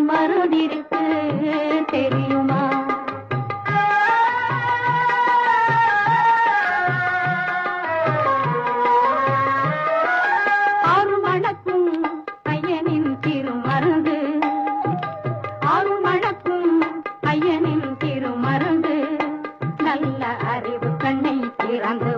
மருந்திருக்கு தெரியுமா? ஆறுமணக்கும் ஐயனின் திருமருந்து, ஆறுமணக்கும் ஐயனின் திருமருந்து, நல்ல அறிவு கண்ணை திறந்து